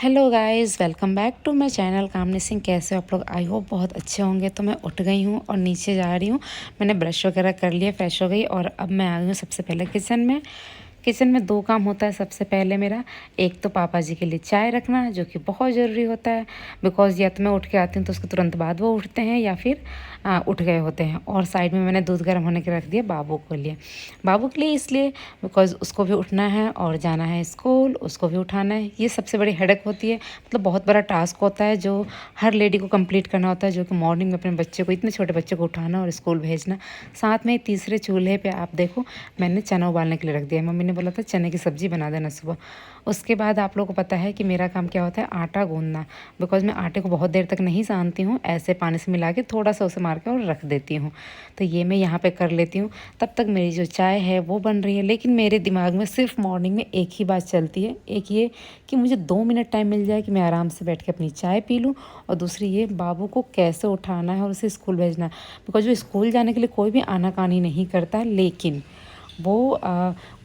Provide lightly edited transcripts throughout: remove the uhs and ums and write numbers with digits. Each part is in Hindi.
Hello guys, welcome back to my channel Kamini Singh. कैसे हो आप लोग? आई होप बहुत अच्छे होंगे। तो मैं उठ गई हूँ और नीचे जा रही हूँ। मैंने ब्रश वगैरह कर लिया, फ्रेश हो गई और अब मैं आ गई हूँ सबसे पहले किचन में। किचन में दो काम होता है सबसे पहले मेरा। एक तो पापा जी के लिए चाय रखना, जो कि बहुत ज़रूरी होता है, बिकॉज़ या तो मैं उठ के आती हूँ तो उसके तुरंत बाद वो उठते हैं या फिर उठ गए होते हैं। और साइड में मैंने दूध गर्म होने के रख दिया बाबू के लिए इसलिए बिकॉज़ उसको भी उठना है और जाना है स्कूल, उसको भी उठाना है। ये सबसे बड़ी हेडेक होती है, मतलब बहुत बड़ा टास्क होता है जो हर लेडी को कंप्लीट करना होता है, जो कि मॉर्निंग में अपने बच्चे को, इतने छोटे बच्चे को उठाना और स्कूल भेजना। साथ में तीसरे चूल्हे पे आप देखो, मैंने चना उबालने के लिए रख दिया। मम्मी ने बोला था चने की सब्ज़ी बना देना सुबह। उसके बाद आप लोगों को पता है कि मेरा काम क्या होता है, आटा गूँधना। बिकॉज़ मैं आटे को बहुत देर तक नहीं सानती हूँ, ऐसे पानी से मिला के थोड़ा सा उसे मार के और रख देती हूँ। तो ये मैं यहाँ पे कर लेती हूँ। तब तक मेरी जो चाय है वो बन रही है। लेकिन मेरे दिमाग में सिर्फ मॉर्निंग में एक ही बात चलती है, एक ये कि मुझे 2 मिनट टाइम मिल जाए कि मैं आराम से बैठ के अपनी चाय पी लूँ, और दूसरी ये बाबू को कैसे उठाना है और उसे स्कूल भेजना है। बिकॉज वो स्कूल जाने के लिए कोई भी आनाकानी नहीं करता, लेकिन वो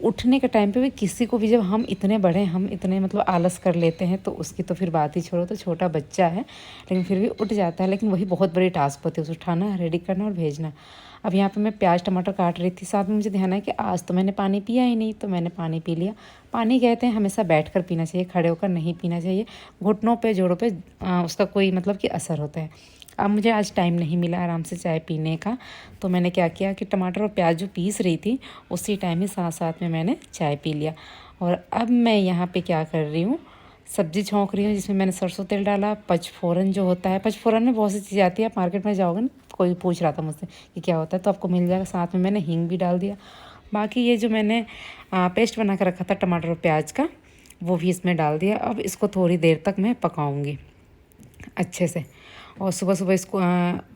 उठने के टाइम पे भी किसी को भी, जब हम इतने बड़े, हम इतने मतलब आलस कर लेते हैं, तो उसकी तो फिर बात ही छोड़ो। तो छोटा बच्चा है लेकिन फिर भी उठ जाता है। लेकिन वही बहुत बड़ी टास्क होती है, उसे उठाना, रेडी करना और भेजना। अब यहाँ पे मैं प्याज टमाटर काट रही थी, साथ में मुझे ध्यान है कि आज तो मैंने पानी पिया ही नहीं, तो मैंने पानी पी लिया। पानी कहते हैं हमेशा बैठ कर पीना चाहिए, खड़े होकर नहीं पीना चाहिए। घुटनों पे, जोड़ों पे उसका कोई मतलब कि असर होता है। अब मुझे आज टाइम नहीं मिला आराम से चाय पीने का, तो मैंने क्या किया कि टमाटर और प्याज जो पीस रही थी उसी टाइम ही साथ साथ में मैंने चाय पी लिया। और अब मैं यहाँ पे क्या कर रही हूँ, सब्जी छौंक रही हूँ, जिसमें मैंने सरसों तेल डाला। पचफोरन जो होता है, पचफोरन में बहुत सी चीज़ें आती है, आप मार्केट में जाओगे ना, कोई पूछ रहा था मुझसे कि क्या होता है, तो आपको मिल जाएगा। साथ में मैंने हींग भी डाल दिया। बाकी ये जो मैंने पेस्ट बना कर रखा था टमाटर और प्याज का, वो भी इसमें डाल दिया। अब इसको थोड़ी देर तक मैं पकाऊंगी अच्छे से। और सुबह सुबह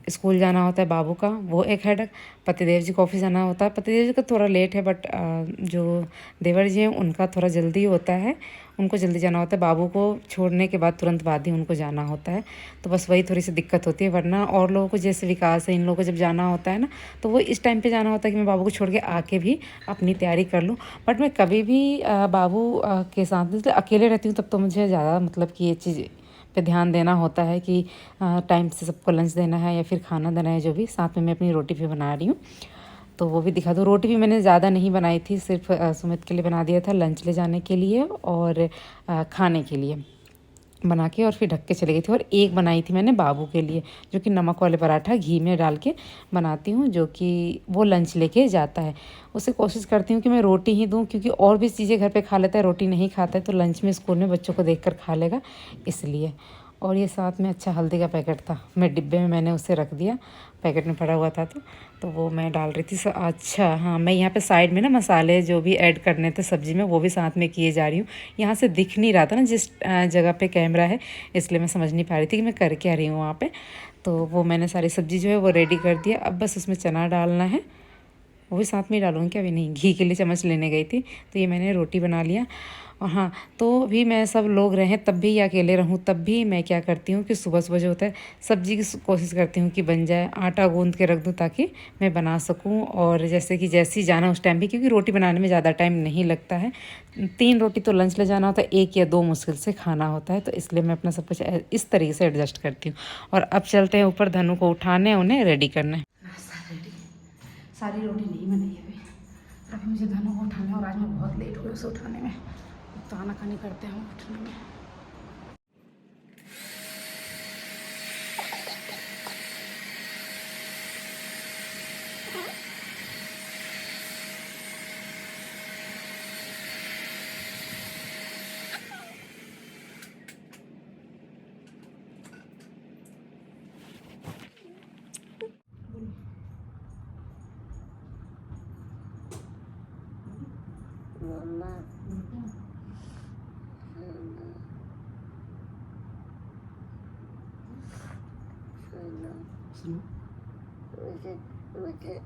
स्कूल जाना होता है बाबू का, वो एक हेडक। पतिदेव जी को ऑफिस जाना होता है। पतिदेव जी का थोड़ा लेट है, बट जो देवर जी हैं उनका थोड़ा जल्दी होता है, उनको जल्दी जाना होता है। बाबू को छोड़ने के बाद तुरंत बाद ही उनको जाना होता है। तो बस वही थोड़ी सी दिक्कत होती है। वरना और लोगों को, जैसे विकास है, इन लोगों को जब जाना होता है ना, तो वो इस टाइम पे जाना होता है कि मैं बाबू को छोड़ के आके भी अपनी तैयारी कर लूँ। बट मैं कभी भी बाबू के साथ, मतलब अकेले रहती हूँ, तब तो मुझे ज़्यादा मतलब कि ये चीज़ पे ध्यान देना होता है कि टाइम से सबको लंच देना है या फिर खाना देना है। जो भी साथ में मैं अपनी रोटी भी बना रही हूँ, तो वो भी दिखा दो। रोटी भी मैंने ज़्यादा नहीं बनाई थी, सिर्फ सुमित के लिए बना दिया था, लंच ले जाने के लिए और खाने के लिए बना के और फिर ढक के चली गई थी। और एक बनाई थी मैंने बाबू के लिए, जो कि नमक वाले पराठा घी में डाल के बनाती हूँ, जो कि वो लंच लेके जाता है। उसे कोशिश करती हूँ कि मैं रोटी ही दूँ, क्योंकि और भी चीज़ें घर पे खा लेता है, रोटी नहीं खाता है, तो लंच में स्कूल में बच्चों को देख कर खा लेगा, इसलिए। और ये साथ में अच्छा हल्दी का पैकेट था, मैं डिब्बे में मैंने उसे रख दिया, पैकेट में पड़ा हुआ था, तो वो मैं डाल रही थी। अच्छा हाँ, मैं यहाँ पे साइड में ना मसाले जो भी ऐड करने थे सब्ज़ी में, वो भी साथ में किए जा रही हूँ। यहाँ से दिख नहीं रहा था ना जिस जगह पे कैमरा है, इसलिए मैं समझ नहीं पा रही थी कि मैं कर क्या रही हूँ वहाँ पे। तो वो मैंने सारी सब्ज़ी जो है वो रेडी कर दिया। अब बस उसमें चना डालना है, वो भी साथ में ही डालूँगी, अभी नहीं, घी के लिए चम्मच लेने गई थी। तो ये मैंने रोटी बना लिया। और हाँ, तो भी मैं सब लोग रहें तब भी, या अकेले रहूँ तब भी, मैं क्या करती हूँ कि सुबह सुबह जो होता है सब्ज़ी की कोशिश करती हूँ कि बन जाए। आटा गूँध के रख दूँ ताकि मैं बना सकूँ। और जैसे कि जैसे ही जाना उस टाइम भी, क्योंकि रोटी बनाने में ज़्यादा टाइम नहीं लगता है। 3 रोटी तो लंच ले जाना होता है, 1 या 2 मुश्किल से खाना होता है, तो इसलिए मैं अपना सब कुछ इस तरीके से एडजस्ट करती हूँ। और अब चलते हैं ऊपर धनु को उठाने, उन्हें रेडी करना है। सारी रोटी नहीं बनी है अभी मुझे धनु को उठाना है, और आज मैं बहुत लेट हुई उसे उठाने में। तो आनाकानी करते हैं उठने में। मम्मा सुनो, मुझे मुझे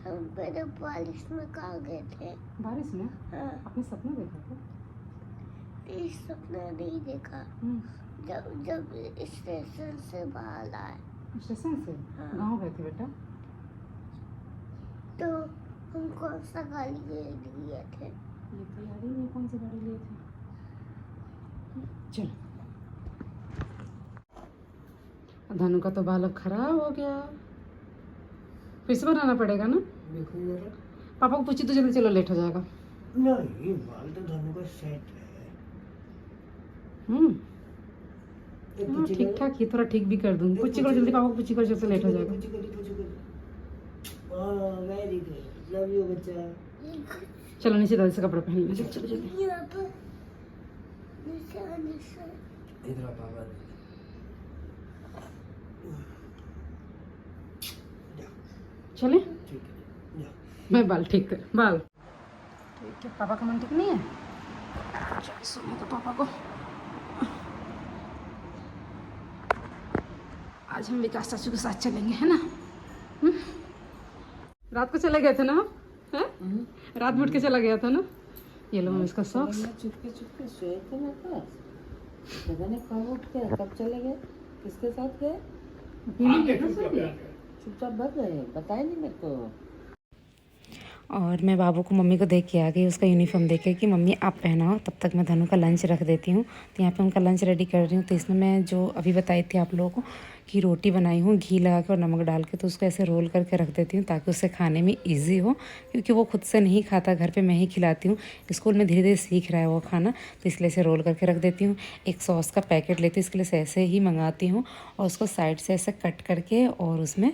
हम पहले बारिश में कहाँ गए थे? बारिश में? हाँ। अपने सपना देखा था? इस सपना नहीं देखा। जब जब स्टेशन से बाहर आए स्टेशन से हाँ। गाँव गए थे बेटा? तो हम कौन सा गाड़ी लिए थे? ये तो याद ही नहीं कौन सी गाड़ी लिए थे। चलो, धनु का तो बाल अब खराब हो गया, फिर से बनाना पड़ेगा ना? देखो जरा। पापा को पूछी तो जल्दी, चलो लेट हो जाएगा। नहीं, बाल तो धनु का सेट है। हाँ, ठीक ठाक, ये थोड़ा ठीक भी कर दूंगी। पुच्ची करो जल्दी, पापा को पुच्ची करो, जल्दी लेट हो जाएगा। वेरी गुड, लव यू बच्चा। चलो नीचे दादी से कपड़े पहन लीजिए, चलो जल्दी। इधर आ पापा। चले, ठीक है, जा। मैं बाल ठीक कर, बाल ठीक है। पापा का मन ठीक नहीं है, चलो सोने दो पापा को। आज हम विकास चाचू के साथ चलेंगे, है ना? रात को चले गए थे ना हैं? रात में उठ के चला गया था ना। ये लो हम इसका सॉक्स। चुपके चुपके सोए थे मेरे पास। पता नहीं कब उठ के कब चले गए, किसके साथ गए। चुपचाप भाग गए, बताया नहीं मेरे को। और मैं बाबू को मम्मी को देख के आ गई, उसका यूनिफॉर्म देख के कि मम्मी आप पहनाओ, तब तक मैं धनु का लंच रख देती हूँ। तो यहाँ पे उनका लंच रेडी कर रही हूँ। तो इसमें मैं जो अभी बताई थी आप लोगों को कि रोटी बनाई हूँ घी लगा के और नमक डाल के, तो उसको ऐसे रोल करके रख देती हूँ ताकि उसे खाने में ईजी हो, क्योंकि वो खुद से नहीं खाता, घर पर मैं ही खिलाती हूँ। स्कूल में धीरे धीरे सीख रहा है वो खाना, तो इसलिए इसे रोल करके रख देती हूँ। एक सॉस का पैकेट लेती हूँ, इसके लिए से ऐसे ही मंगाती हूँ और उसको साइड से ऐसे कट करके और उसमें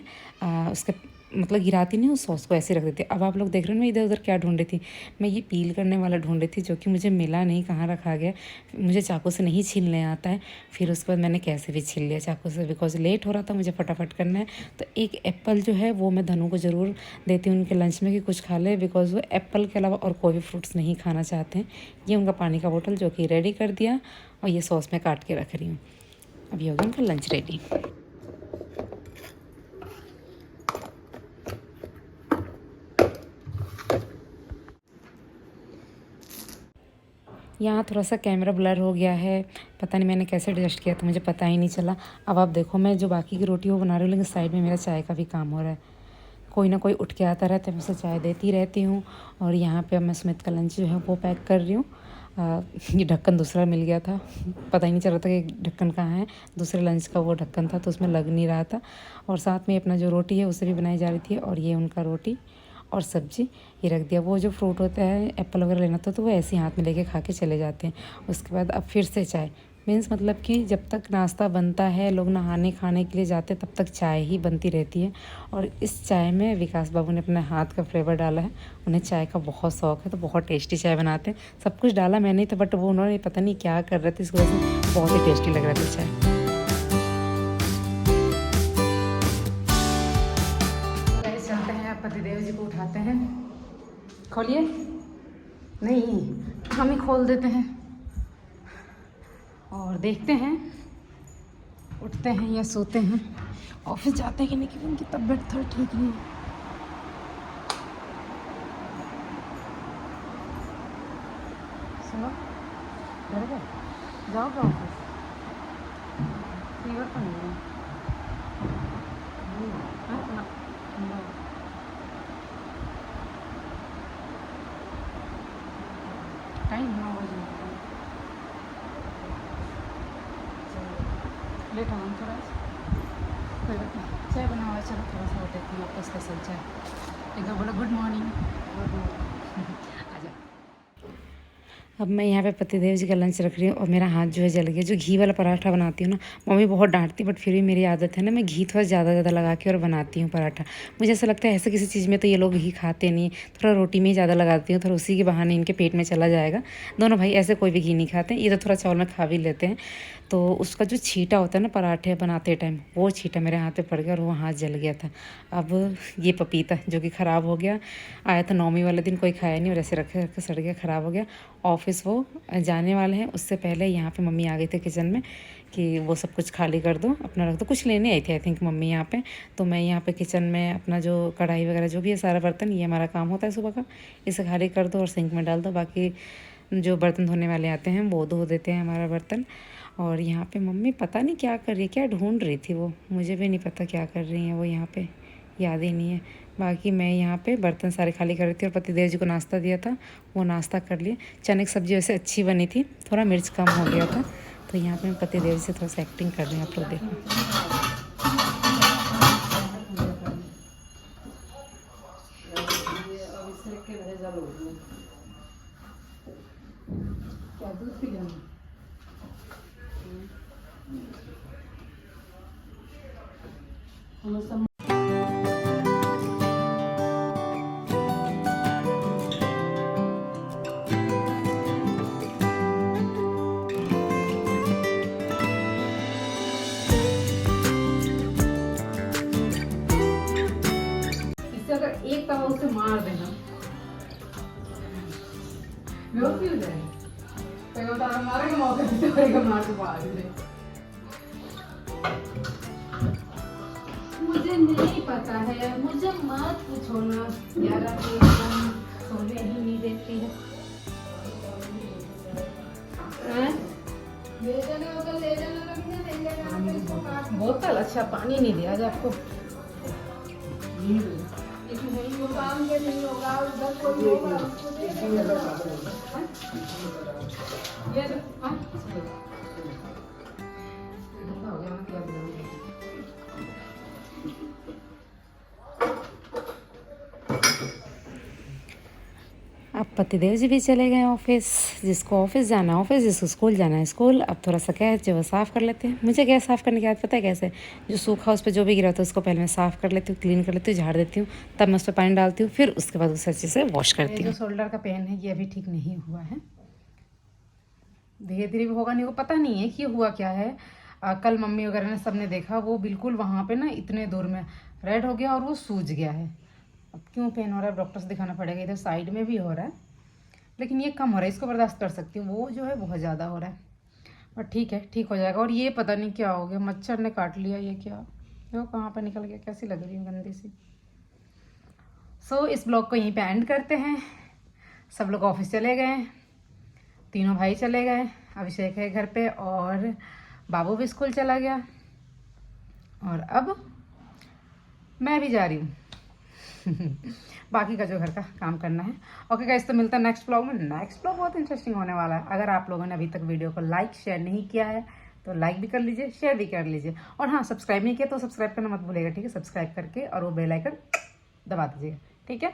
उसके मतलब गिराती नहीं, उस सॉस को ऐसे रख देती। अब आप लोग देख रहे हो मैं इधर उधर क्या ढूंढ रही थी, मैं ये पील करने वाला ढूंढ रही थी, जो कि मुझे मिला नहीं, कहाँ रखा गया। मुझे चाकू से नहीं छीलने आता है, फिर उसके बाद मैंने कैसे भी छील लिया चाकू से, बिकॉज लेट हो रहा था, मुझे फटाफट करना है। तो एक एप्पल जो है वो मैं धनु को ज़रूर देती हूँ उनके लंच में कि कुछ खा ले, बिकॉज वो एप्पल के अलावा और कोई भी फ्रूट्स नहीं खाना चाहते हैं। ये उनका पानी का बोतल जो कि रेडी कर दिया और ये सॉस में काट के रख रही हूँ। अभी होगा उनका लंच रेडी। यहाँ थोड़ा सा कैमरा ब्लर हो गया है, पता नहीं मैंने कैसे एडजस्ट किया तो मुझे पता ही नहीं चला। अब आप देखो मैं जो बाकी की रोटी वो बना रही हूँ, लेकिन साइड में मेरा चाय का भी काम हो रहा है। कोई ना कोई उठ के आता रहता है, मैं उसे चाय देती रहती हूँ। और यहाँ पे अब मैं सुमित का लंच जो है वो पैक कर रही हूँ। ये ढक्कन दूसरा मिल गया था, पता ही नहीं चल रहा था कि ढक्कन कहाँ है। दूसरे लंच का वो ढक्कन था तो उसमें लग नहीं रहा था। और साथ में अपना जो रोटी है उसे भी बनाई जा रही थी, और ये उनका रोटी और सब्जी ये रख दिया। वो जो फ्रूट होता है एप्पल वगैरह लेना था तो वो ऐसे ही हाथ में लेके खा के चले जाते हैं। उसके बाद अब फिर से चाय, मीन्स मतलब कि जब तक नाश्ता बनता है, लोग नहाने खाने के लिए जाते, तब तक चाय ही बनती रहती है। और इस चाय में विकास बाबू ने अपने हाथ का फ्लेवर डाला है, उन्हें चाय का बहुत शौक है, तो बहुत टेस्टी चाय बनाते हैं। सब कुछ डाला मैंने ही था, बट वो उन्होंने पता नहीं क्या कर रहे थे, इस वजह से बहुत ही टेस्टी लग रहा था चाय। चलते हैं, पतिदेव जी को उठाते हैं। खोलिए, नहीं हम ही खोल देते हैं और देखते हैं उठते हैं या सोते हैं। ऑफिस जाते हैं कि नहीं, क्योंकि उनकी तबीयत थोड़ी ठीक नहीं है। सुनो, डर गए, जाओगे ऑफिस? फीवर तो नहीं है? हाँ, ना, ना। टाइम 9 बजे लेट हो हम थोड़ा, कोई बात नहीं। चाय बना हुआ है, चलो थोड़ा सा देती हूँ आपको स्पेशल चाय। एक बार बोलो गुड मॉर्निंग। Good morning. आ जाओ। अब मैं यहाँ पे पतिदेव जी का लंच रख रही हूँ और मेरा हाथ जो है जल गया। जो घी वाला पराठा बनाती हूँ ना, मम्मी बहुत डांटती, बट फिर भी मेरी आदत है ना, मैं घी थोड़ा ज़्यादा लगा के और बनाती हूँ पराठा। मुझे ऐसा लगता है ऐसे किसी चीज़ में तो ये लोग घी खाते नहीं, थोड़ा रोटी में ही ज़्यादा लगाती हूँ, थोड़ा उसी के बहाने इनके पेट में चला जाएगा। दोनों भाई ऐसे कोई भी घी नहीं खाते, ये तो थोड़ा चावल में खा भी लेते हैं। तो उसका जो छींटा होता है ना पराठे बनाते टाइम, वो छींटा मेरे हाथ पे पड़ गया और वो हाथ जल गया था। अब ये पपीता जो कि ख़राब हो गया, आया था 9वीं वाले दिन, कोई खाया नहीं और ऐसे रखे रखे सड़ गया, ख़राब हो गया। ऑफिस वो जाने वाले हैं, उससे पहले यहाँ पे मम्मी आ गई थी किचन में कि वो सब कुछ खाली कर दो, अपना रख दो। कुछ लेने आई थी आई थिंक मम्मी यहाँ पे। तो मैं यहाँ पे किचन में अपना जो कढ़ाई वगैरह जो भी है सारा बर्तन, ये हमारा काम होता है सुबह का, इसे खाली कर दो और सिंक में डाल दो। बाकी जो बर्तन धोने वाले आते हैं वो धो देते हैं हमारा बर्तन। और यहाँ पे मम्मी पता नहीं क्या कर रही है, क्या ढूंढ रही थी वो, मुझे भी नहीं पता क्या कर रही हैं वो यहाँ पे, याद ही नहीं है। बाकी मैं यहाँ पे बर्तन सारे खाली कर रही थी और पतिदेव जी को नाश्ता दिया था, वो नाश्ता कर लिए। चने की सब्ज़ी वैसे अच्छी बनी थी, थोड़ा मिर्च कम हो गया था। तो यहाँ पे मैं पतिदेव से थोड़ा सा एक्टिंग कर रही हूँ, आप लोग देखो। क्या दूध पी लेना? हम सब इससे अगर एक तवा उसे मार देना लोग क्यों जाए? पहले तारा मारेगा मौके पे करेगा मार के बाद में। मुझे नहीं पता है, मुझे मत पूछो ना यार, आप एकदम सोने ही नहीं देती है। ले जाने होगा, ले जाना बोतल। अच्छा पानी नहीं दिया आज आपको? काम के नहीं होगा, उधर कोई होगा उसको दे देगा। ये लो, हाँ हो गया ना, क्या बनाऊंगी? अब पतिदेव जी भी चले गए ऑफिस, जिसको ऑफिस जाना है ऑफिस, जिसको स्कूल जाना है स्कूल। अब थोड़ा सा गैस जो है साफ़ कर लेते हैं। मुझे गैस साफ़ करने की आदत पता है कैसे, जो सूखा उस पर जो भी गिरा होता है उसको पहले मैं साफ़ कर लेती हूँ, क्लीन कर लेती हूँ, झाड़ देती हूँ, तब मैं उस पर पानी डालती हूँ, फिर उसके बाद उसे अच्छे से वॉश करती हूँ। जो शोल्डर का पेन है ये अभी ठीक नहीं हुआ है, धीरे धीरे भी होगा, नहीं को पता नहीं है कि हुआ क्या है। कल मम्मी वगैरह ने सबने देखा, वो बिल्कुल वहाँ पे ना इतने दूर में रेड हो गया और वो सूज गया है। अब क्यों पेन हो रहा है, डॉक्टर से दिखाना पड़ेगा। इधर साइड में भी हो रहा है, लेकिन ये कम हो रहा है, इसको बर्दाश्त कर सकती हूँ। वो जो है बहुत ज़्यादा हो रहा है, बट ठीक है, ठीक हो जाएगा। और ये पता नहीं क्या हो गया, मच्छर ने काट लिया, ये क्या देखो कहाँ पर निकल गया, कैसी लग रही है गंदी सी। सो इस ब्लॉग को यहीं पे एंड करते हैं। सब लोग ऑफिस चले गए, तीनों भाई चले गए, अभिषेक है घर पे और बाबू भी स्कूल चला गया, और अब मैं भी जा रही हूँ बाकी का जो घर का काम करना है। ओके गाइस, तो मिलता है नेक्स्ट ब्लॉग में। नेक्स्ट ब्लॉग बहुत इंटरेस्टिंग होने वाला है। अगर आप लोगों ने अभी तक वीडियो को लाइक शेयर नहीं किया है तो लाइक भी कर लीजिए, शेयर भी कर लीजिए, और हाँ सब्सक्राइब नहीं किया तो सब्सक्राइब करना मत भूलिएगा, ठीक है? सब्सक्राइब करके और वो बेल आइकन दबा दीजिएगा, ठीक है?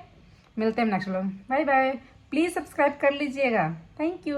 मिलते हैं नेक्स्ट ब्लॉग में, बाय बाय। प्लीज़ सब्सक्राइब कर लीजिएगा, थैंक यू।